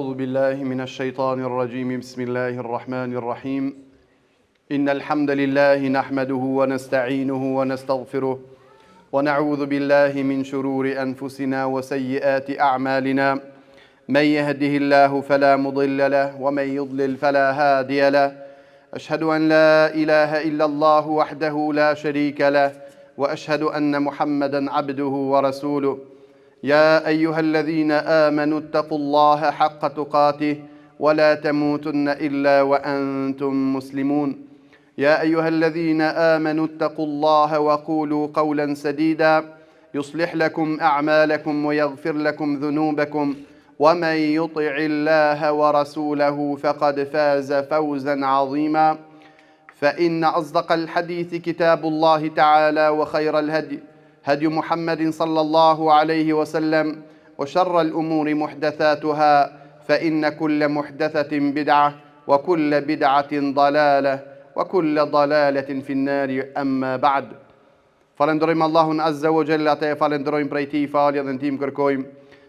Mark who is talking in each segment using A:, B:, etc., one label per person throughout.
A: أعوذ بالله من الشيطان الرجيم بسم الله الرحمن الرحيم إن الحمد لله نحمده ونستعينه ونستغفره ونعوذ بالله من شرور أنفسنا وسيئات أعمالنا من يهده الله فلا مضل له ومن يضلل فلا هادي له أشهد أن لا إله إلا الله وحده لا شريك له وأشهد أن محمدا عبده ورسوله يا أيها الذين آمنوا اتقوا الله حق تقاته ولا تموتن إلا وأنتم مسلمون يا أيها الذين آمنوا اتقوا الله وقولوا قولا سديدا يصلح لكم أعمالكم ويغفر لكم ذنوبكم ومن يطع الله ورسوله فقد فاز فوزا عظيما فإن أصدق الحديث كتاب الله تعالى وخير الهدي هدي محمد صلى الله عليه وسلم وشر الأمور محدثاتها فإن كل محدثة بدعة وكل بدعة ضلالة وكل ضلالة في النار أما بعد Falenderojmë Allahun Azza wa Jalla, ata e falenderojmë prej tij falje dhe ndihmë kërkojmë.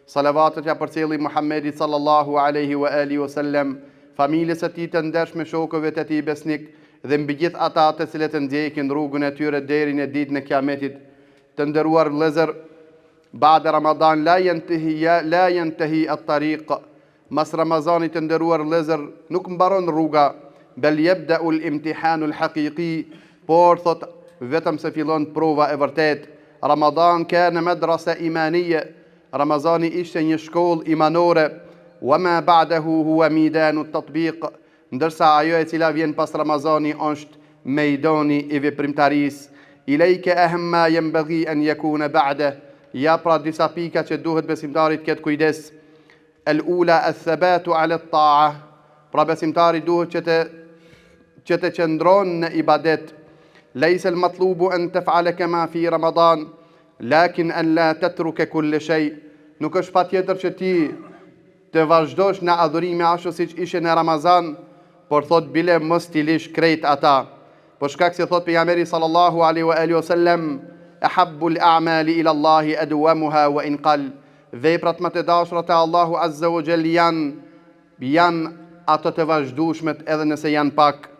A: Salavatet ja përcjelli Muhammedit sallallahu alaihi wa alihi wasallam, familjes së tij të ndershme, shokëve të tij besnik dhe mbi gjithë ata të cilët ndjekin rrugën e tyre deri në ditën e Kiametit. Të nderuar vëllezër, ba'da Ramadan la yantahi at-tariq. Mas Ramazanit të nderuar vëllezër, nuk mbaron rruga, bel yabda'u al-imtihanu al-haqiqi, por thot vetëm se fillon prova e vërtet. Ramadan kana madrasa imaniye, Ramazani ishte një shkollë imanore, wa ma ba'dahu huwa midanu at-tatbiq, ndërsa ajo e cila vjen pas Ramazani është mejdani i veprimtarisë. Ilejke ahem ma yenbaghi an yakuna ba'da, ja pra disa pika që duhet besimtarit këtë kujdes. El-ula al-thabatu ala at-ta'a, pra besimtari duhet që të qëndron në ibadet. Laysa al-matlubu an taf'ala kama fi Ramadan, lakin an la tatruka kull shay. Nuk është patjetër që ti të vazhdosh në adhurime ashtu siç ishe në Ramazan, por thot bile mos t'i lish krejt ata. Por shkak se thot pejgamberi sallallahu alaihi wa alihi wasallam, ahabbul a'mali ila Allahi adwamuha wa in qall. Veprat më të dashura te Allahu Azza wa Jall janë ato të vazhdueshmet edhe nëse janë pak.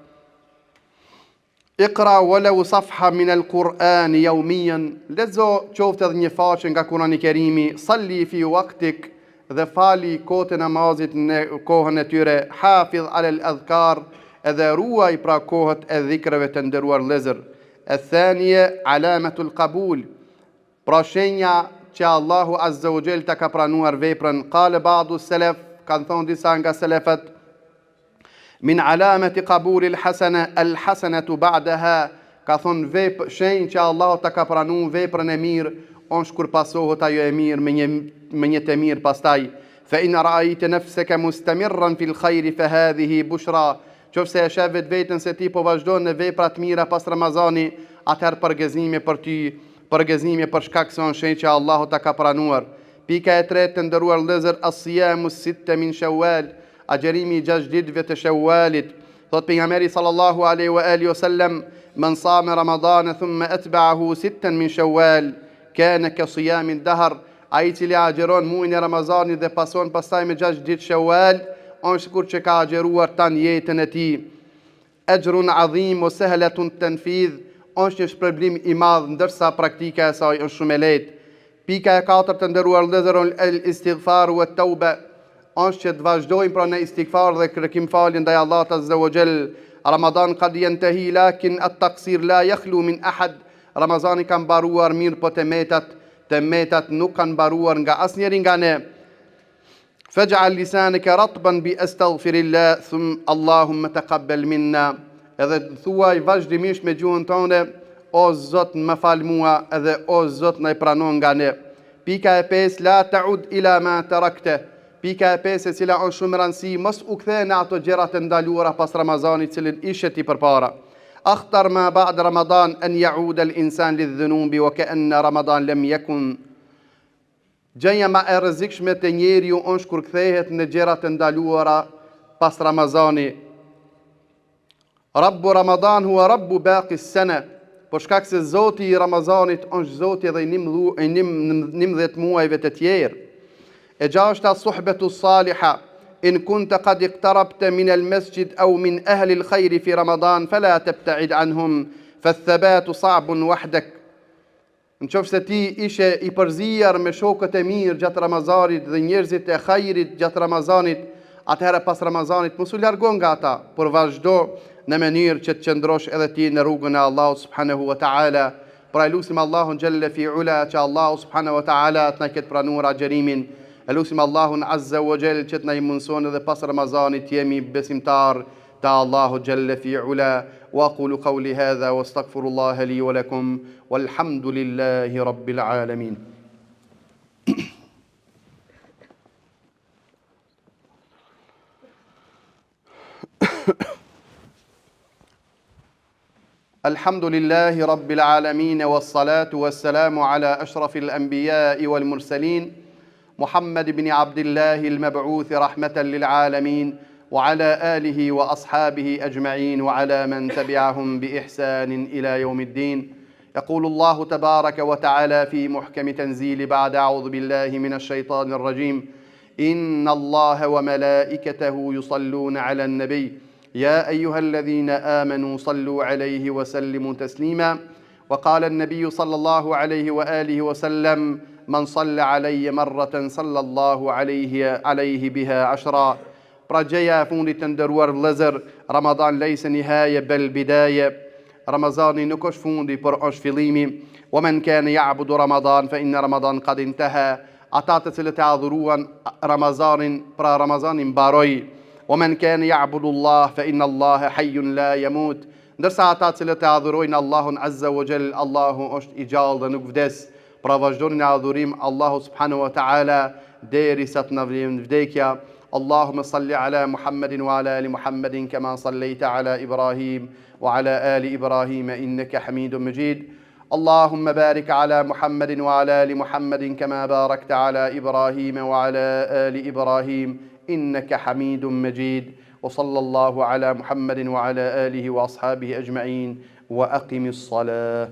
A: Iqra walau safha min al-Qur'an yawmiyan, lezo qoftë edhe një faqe nga Kurani i Kerimi, salli fi waqtik, dhe fali kohën e namazit në kohën e tyre, hafiz ala al-adhkar, edhe ruaj pra kohët e dhikrave të nderuar vëllezër. E thania alamatul qabul, pra shenja që Allahu Azza wa Jall ta ka pranuar veprën. Qala ba'du salaf, kanë thonë disa nga selefët, min alamati qabul al-hasanatu ba'daha, ka thonë shenjë që Allahu ta ka pranuar veprën e mirë është kur pasohet ajo e mirë me një të mirë pastaj. Fa in ra'ayta nafsaka mustamirran fil khairi fa hadhihi bushra, qofse e shef vetën se ti po vazhdon në vepra të mira pas Ramazani, atëherë përgëzime për ty, përgëzime për shkak se është shenjë që Allahu ta ka pranuar. Pika e tretë të nderuar vëllezër, as-siyamu sitta min Shawwal, agjerimi 6 ditëve të Shawwalit. Thot pejgamberi sallallahu alaihi wa alihi wasallam, man sama Ramadana thumma atba'ahu sittan min Shawwal kana ka siyamin dahr, ai cili agjeron muajin e Ramazanit dhe pason pastaj me 6 ditë Shawwal, është sikur që ka agjeruar tan jetën e tij. Ajrun adhim wa sahlatun tanfidh, është një shpërblim i madh ndërsa praktika e saj është shumë e lehtë. Pika e katërt të nderuar vëllezër, el-istighfar wa at-tauba, është që të vazhdojmë pra në istighfar dhe kërkim falje ndaj Allahut Azza wa Jall. Ramadan qad yantahi lakin at-taqsir la yakhlu min ahad. Ramazani ka mbaruar mirë, po të metat nuk kanë mbaruar nga asnjëri nga ne. Faj'al lisanaka ratban bi astaghfirillah thumma Allahumma taqabbal minna, edhe thuaj vazhdimisht me gjuhën tonë, o Zot më fal mua, edhe o Zot na i pranon nga ne. Pika e 5, la ta'ud ila ma tarakta, pika e 5 e cila është shumë rëndësi, mos u kthe në ato gjëra të ndaluara pas Ramazanit cilin ishe ti përpara. Akhtar ma ba'd Ramadan an ya'ud al-insan lidh-dhunubi wa ka'anna Ramadan lam yakun. Gjëja ma e rrezikshme te njeriu është kur kthehet në gjëra të ndaluara pas Ramazani. Rabbu Ramadan huwa rabbu baqi as-sana, por shkak se Zoti i Ramazanit është Zoti edhe i 19 muajve të tjerë. E gjashta suhbetu saliha, إن كنت قد اقتربت من المسجد أو من أهل الخير في رمضان فلا تبتعد عنهم فالثبات صعب وحدك. Në qoftë se ti ishe i përzier me shokët e mirë gjatë Ramazanit dhe njerëzit e khajrit gjatë Ramazanit, atëherë pas Ramazanit mos u largo nga ata, por vazhdo në mënyrë që të qëndrosh edhe ti në rrugën e Allahut subhanahu wa taala. Pra lutim Allahun xhalla fi ula që Allahu subhanahu wa taala të na ketë pranuar agjerimin. Lutim Allahun azza wa jall që të na mundson edhe pas Ramazanit jemi besimtar të Allahu xhalla fi ula. وأقول قولي هذا واستغفر الله لي ولكم والحمد لله رب العالمين. الحمد لله رب العالمين والصلاة والسلام على أشرف الأنبياء والمرسلين محمد بن عبد الله المبعوث رحمة للعالمين وعلى آله وأصحابه أجمعين وعلى من تبعهم بإحسان إلى يوم الدين. يقول الله تبارك وتعالى في محكم تنزيل بعد أعوذ بالله من الشيطان الرجيم إن الله وملائكته يصلون على النبي يا أيها الذين آمنوا صلوا عليه وسلموا تسليما. وقال النبي صلى الله عليه وآله وسلم من صلى علي مرة صلى الله عليه بها عشرا. Pra gjeja e fundit të nderuar vëllezër, Ramadan lejse nihaje bel bidaje. Ramazani nuk është fundi, por është fillimi. Wa man kana ya'budu Ramadan fa inna Ramadan qad intaha. Ata të cilët e adhuruan Ramazanin, pra Ramazani mbaroi. Wa man kana ya'budu Allah fa inna Allah hayyun la yamut. Ndërsa ata të cilët e adhurojnë Allahun azza wa jall, Allahu është i gjallë dhe nuk vdes. Pra vazhdoni në adhurim Allahu subhanahu wa ta'ala derisa të na vjen vdekja. اللهم صل على محمد وعلى آل محمد كما صليت على إبراهيم وعلى آل إبراهيم إنك حميد مجيد. اللهم بارك على محمد وعلى آل محمد كما باركت على إبراهيم وعلى آل إبراهيم إنك حميد مجيد. وصلى الله على محمد وعلى آله وأصحابه أجمعين وأقم الصلاة.